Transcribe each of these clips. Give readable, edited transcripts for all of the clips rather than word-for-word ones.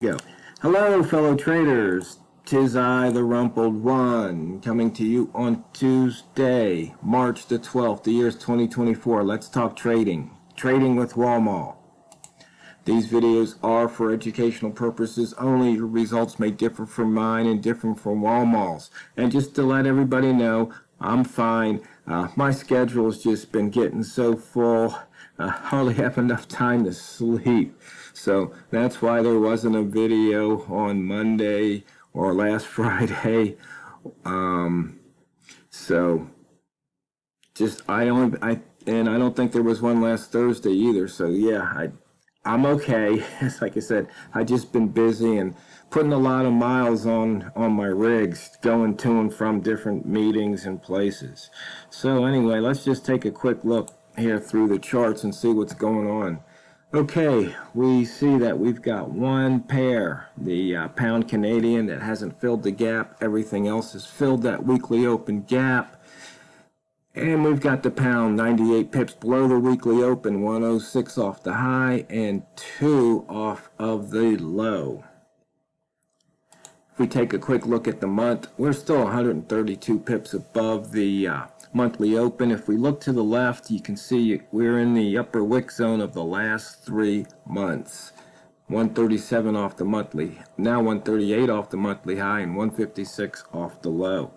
Go. Hello, fellow traders. 'Tis I, the Rumpled One, coming to you on Tuesday, March the 12th. The year's 2024. Let's talk trading. Trading with Walmal. These videos are for educational purposes only. Your results may differ from mine and different from Walmal's. And just to let everybody know, I'm fine. My schedule's just been getting so full. Hardly have enough time to sleep. So that's why there wasn't a video on Monday or last Friday. So just I don't think there was one last Thursday either. So yeah, I'm okay. Like I said, I just been busy and putting a lot of miles on my rigs, going to and from different meetings and places. So anyway, let's just take a quick look here through the charts and see what's going on. Okay, we see that we've got one pair, the pound Canadian, that hasn't filled the gap. Everything else has filled that weekly open gap. And we've got the pound 98 pips below the weekly open, 106 off the high and 2 off of the low. If we take a quick look at the month, we're still 132 pips above the monthly open. If we look to the left, you can see we're in the upper wick zone of the last 3 months. 137 off the monthly, now 138 off the monthly high and 156 off the low.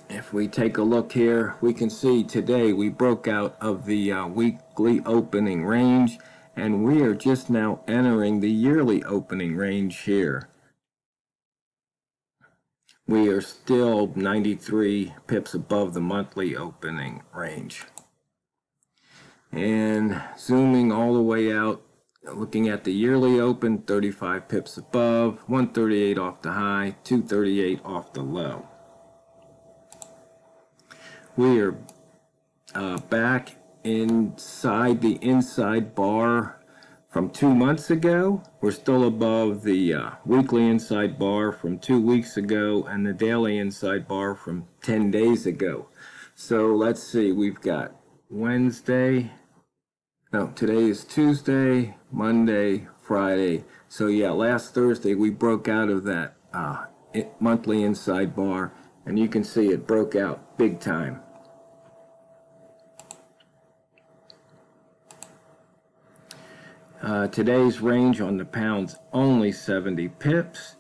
If we take a look here, we can see today we broke out of the weekly opening range, and we are just now entering the yearly opening range here. We are still 93 pips above the monthly opening range. And zooming all the way out, looking at the yearly open, 35 pips above, 138 off the high, 238 off the low. We are back inside the inside bar from 2 months ago. We're still above the weekly inside bar from 2 weeks ago and the daily inside bar from 10 days ago. So let's see, we've got Wednesday. No, today is Tuesday, Monday, Friday. So yeah, last Thursday we broke out of that monthly inside bar, and you can see it broke out big time. Today's range on the pound's only 70 pips.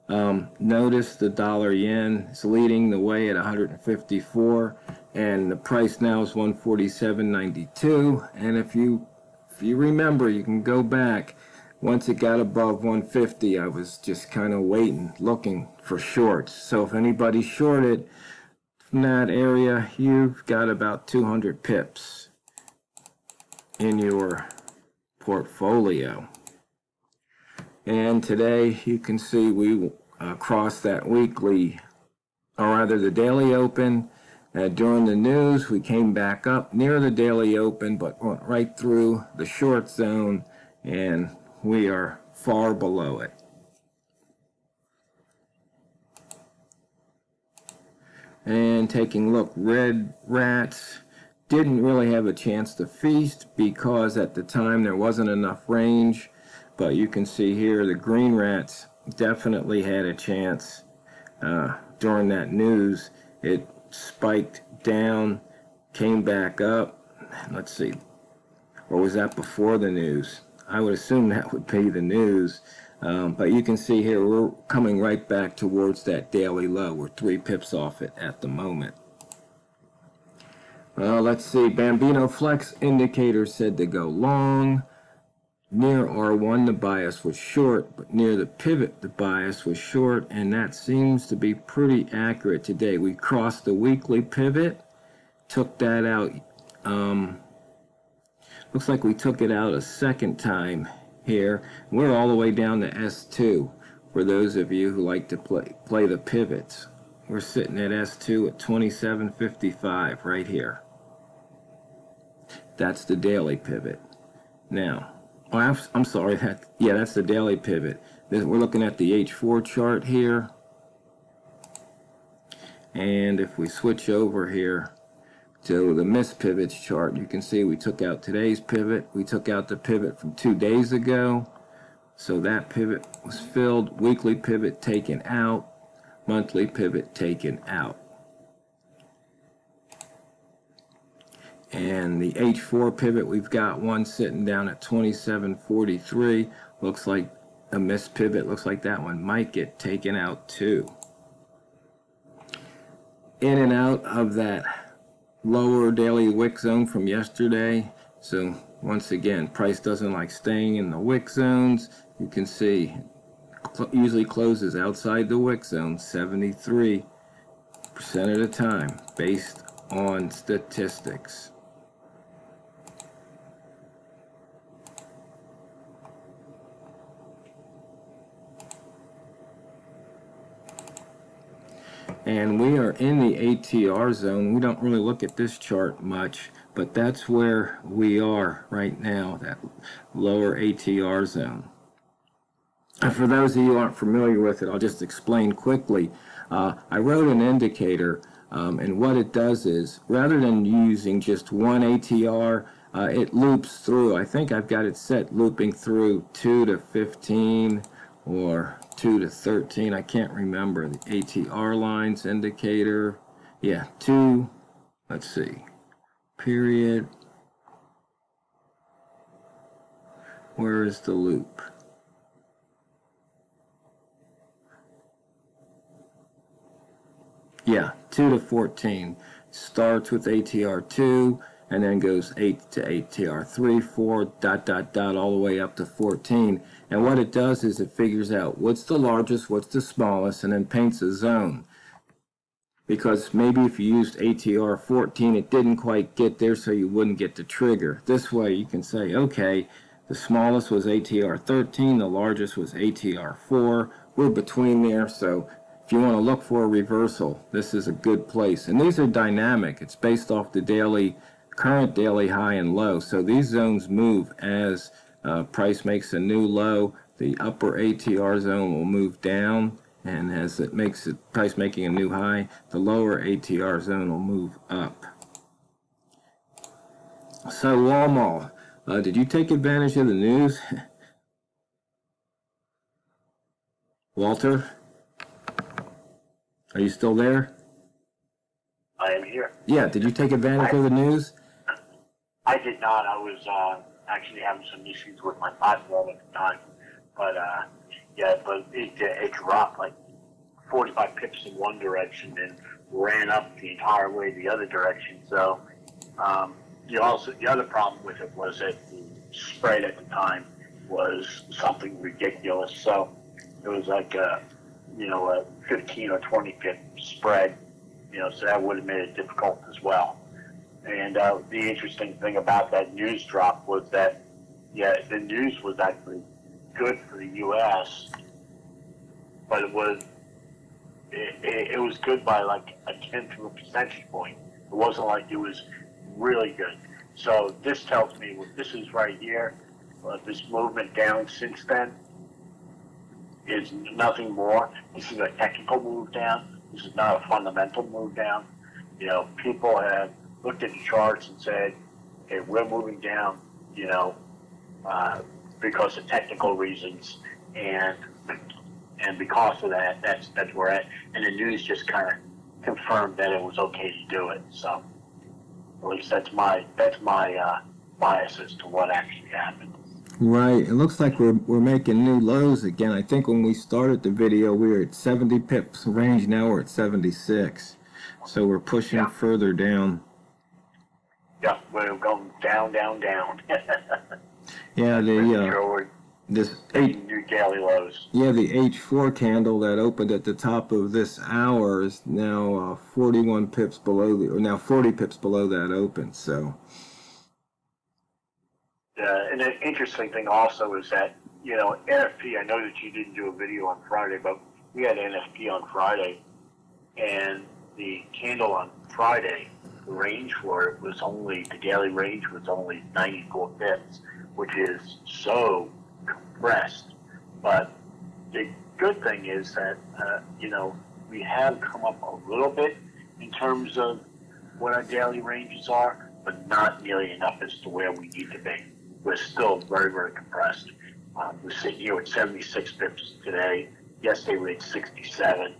Notice the dollar yen is leading the way at 154, and the price now is 147.92. And if you remember, you can go back. Once it got above 150, I was just kind of waiting, looking for shorts. So if anybody shorted from that area, you've got about 200 pips in your portfolio. And today you can see we crossed that weekly, or rather the daily open. During the news we came back up near the daily open, but went right through the short zone, and we are far below it. And taking a look, red rats didn't really have a chance to feast because at the time there wasn't enough range, but you can see here the green rats definitely had a chance. During that news, it spiked down, came back up. Let's see, or was that before the news? I would assume that would be the news. But you can see here we're coming right back towards that daily low. We're 3 pips off it at the moment. Let's see, Bambino Flex indicator said to go long. Near R1 the bias was short, but near the pivot the bias was short, and that seems to be pretty accurate today. We crossed the weekly pivot, took that out. Looks like we took it out a second time here. We're all the way down to S2 for those of you who like to play the pivots. We're sitting at S2 at 27.55 right here. That's the daily pivot. Now, I'm sorry, that's the daily pivot. We're looking at the H4 chart here. And if we switch over here to the missed pivots chart. You can see we took out today's pivot. We took out the pivot from 2 days ago. So that pivot was filled. Weekly pivot taken out. Monthly pivot taken out. And the H4 pivot, we've got one sitting down at 27.43. Looks like a missed pivot. Looks like that one might get taken out too. In and out of that lower daily wick zone from yesterday. So once again, price doesn't like staying in the wick zones. You can see usually closes outside the wick zone 73% of the time based on statistics. And we are in the ATR zone. We don't really look at this chart much, but that's where we are right now, that lower ATR zone. And for those of you who aren't familiar with it, I'll just explain quickly. I wrote an indicator, and what it does is, rather than using just one ATR, it loops through. I think I've got it set looping through 2 to 15 or 2 to 13. I can't remember the ATR lines indicator. Yeah, 2, let's see, period. Where is the loop? Yeah, 2 to 14. Starts with ATR 2 and then goes 8 to ATR 3, 4, dot, dot, dot, all the way up to 14. And what it does is it figures out what's the largest, what's the smallest, and then paints a zone. Because maybe if you used ATR 14, it didn't quite get there, so you wouldn't get the trigger. This way you can say, okay, the smallest was ATR 13, the largest was ATR 4. We're between there, so if you want to look for a reversal, this is a good place. And these are dynamic. It's based off the current daily high and low. So these zones move as price makes a new low. The upper ATR zone will move down, and as it makes it price making a new high, the lower ATR zone will move up. So Walmal, did you take advantage of the news? Walter? Are you still there? I am here. Yeah, did you take advantage of the news? I did not. I was actually having some issues with my platform at the time. But, yeah, but it dropped like 45 pips in one direction and ran up the entire way the other direction. So, the other problem with it was that the spread at the time was something ridiculous. So it was like a 15 or 20 pip spread, so that would have made it difficult as well. And the interesting thing about that news drop was that, the news was actually good for the U.S., but it was good by like a tenth of a percentage point. It wasn't like it was really good. So this tells me what this is right here, this movement down since then, is nothing more. This is a technical move down. This is not a fundamental move down. People have looked at the charts and said, okay, we're moving down, because of technical reasons, and because of that, that's where we're at. And the news just kind of confirmed that it was okay to do it. So at least that's my bias as to what actually happened. Right. It looks like we're making new lows again. I think when we started the video, we were at 70 pips range. Now we're at 76. So we're pushing further down. Yeah, we're going down, down, down. Yeah, this new daily lows. Yeah, the H4 candle that opened at the top of this hour is now 41 pips below or now 40 pips below that open. So. And an interesting thing also is that, NFP, I know that you didn't do a video on Friday, but we had NFP on Friday, and the candle on Friday, the range for it was the daily range was only 94 pips, which is so compressed. But the good thing is that, we have come up a little bit in terms of what our daily ranges are, but not nearly enough as to where we need to be. We're still very, very compressed. We're sitting here at 76 pips today. Yesterday we had 67.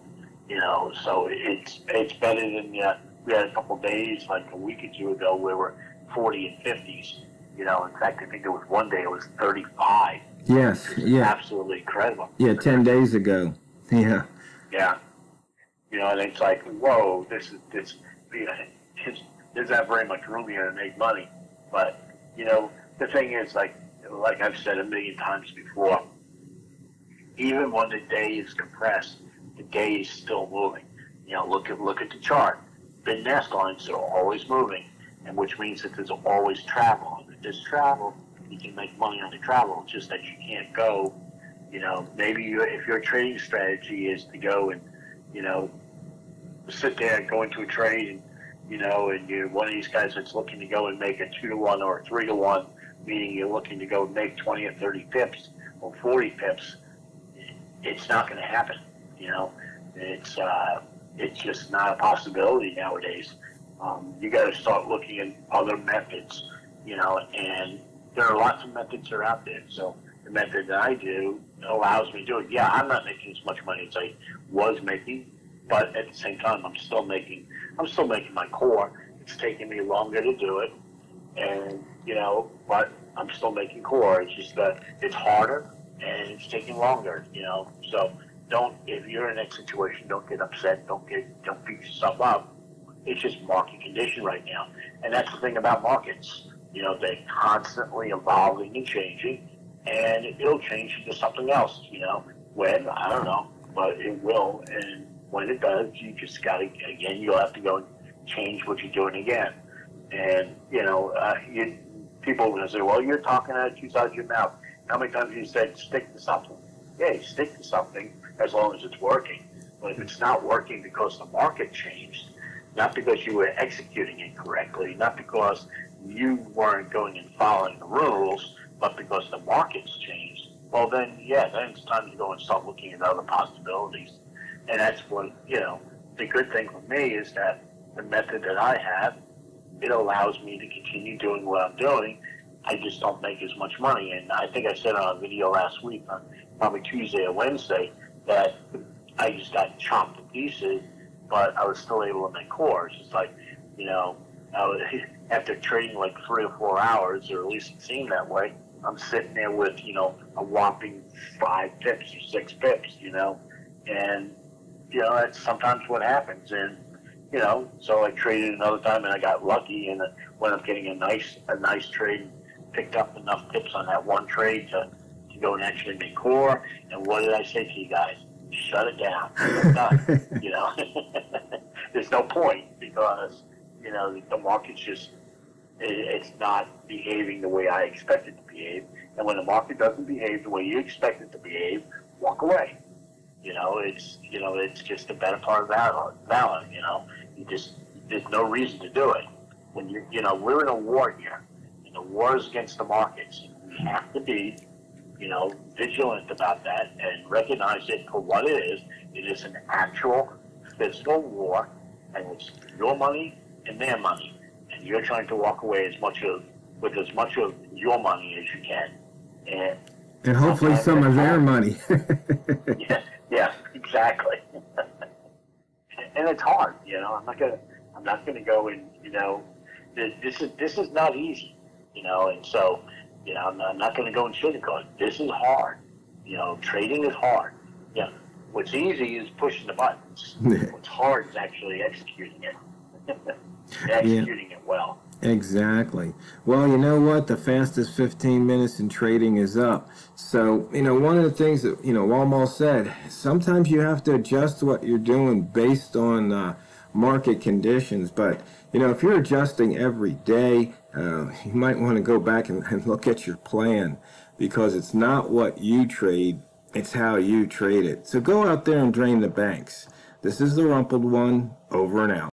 So it's better than we had a couple of days, like a week or two ago, where we're 40 and 50s. In fact, I think there was one day it was 35. Yes, yeah. Absolutely incredible. Yeah, 10 days ago. Yeah. Yeah. And it's like, whoa, there's not very much room here to make money. But, the thing is, like I've said a million times before, even when the day is compressed, the day is still moving. Look at the chart. Bid and ask lines are always moving, and which means that there's always travel. And if there's travel, you can make money on the travel. It's just that you can't go. Maybe if your trading strategy is to go and sit there and go into a trade, and you're one of these guys that's looking to go and make a 2-to-1 or a 3-to-1, meaning you're looking to go make 20 or 30 pips or 40 pips. It's not going to happen. It's just not a possibility nowadays. You got to start looking at other methods, and there are lots of methods that are out there. So the method that I do allows me to do it. Yeah, I'm not making as much money as I was making, but at the same time, I'm still making my core. It's taking me longer to do it, and but I'm still making core. It's just that it's harder and it's taking longer. So if you're in that situation, don't get upset. Don't beat yourself up. It's just market condition right now, and that's the thing about markets. They're constantly evolving and changing, and it'll change into something else. When, I don't know, but it will. And when it does, you just got to, again, you'll have to go and change what you're doing again. And, people are going to say, well, you're talking out of two sides of your mouth. How many times have you said stick to something? Yeah, you stick to something as long as it's working. But if it's not working because the market changed, not because you were executing it correctly, not because you weren't going and following the rules, but because the market's changed, well then it's time to go and start looking at other possibilities. And that's what, the good thing for me is that the method that I have, it allows me to continue doing what I'm doing. I just don't make as much money. And I think I said on a video last week, on probably Tuesday or Wednesday, that I just got chopped to pieces, but I was still able to make core. It's just like, after trading like 3 or 4 hours, or at least it seemed that way, I'm sitting there with, a whopping 5 pips or 6 pips, and, that's sometimes what happens. And, so I traded another time and I got lucky and wound up getting a nice trade, picked up enough pips on that one trade to go and actually make core. And what did I say to you guys? Shut it down. It's done. There's no point because, the market's just, it's not behaving the way I expect it to behave. And when the market doesn't behave the way you expect it to behave, walk away. It's just a better part of valor. There's no reason to do it. When we're in a war here, and the war is against the markets. And we have to be, vigilant about that and recognize it for what it is. It is an actual physical war, and it's your money and their money, and you're trying to walk away with as much of your money as you can, and hopefully some of their money. yeah, exactly. And it's hard, I'm not gonna go and this is not easy, and so I'm not gonna go and sugarcoat it. This is hard, trading is hard. Yeah, what's easy is pushing the buttons. What's hard is actually executing it. Executing it well. Exactly. Well, you know what? The fastest 15 minutes in trading is up. So, one of the things that, Walmal said, sometimes you have to adjust what you're doing based on market conditions. But, if you're adjusting every day, you might want to go back and look at your plan, because it's not what you trade, it's how you trade it. So go out there and drain the banks. This is the Rumpled One, over and out.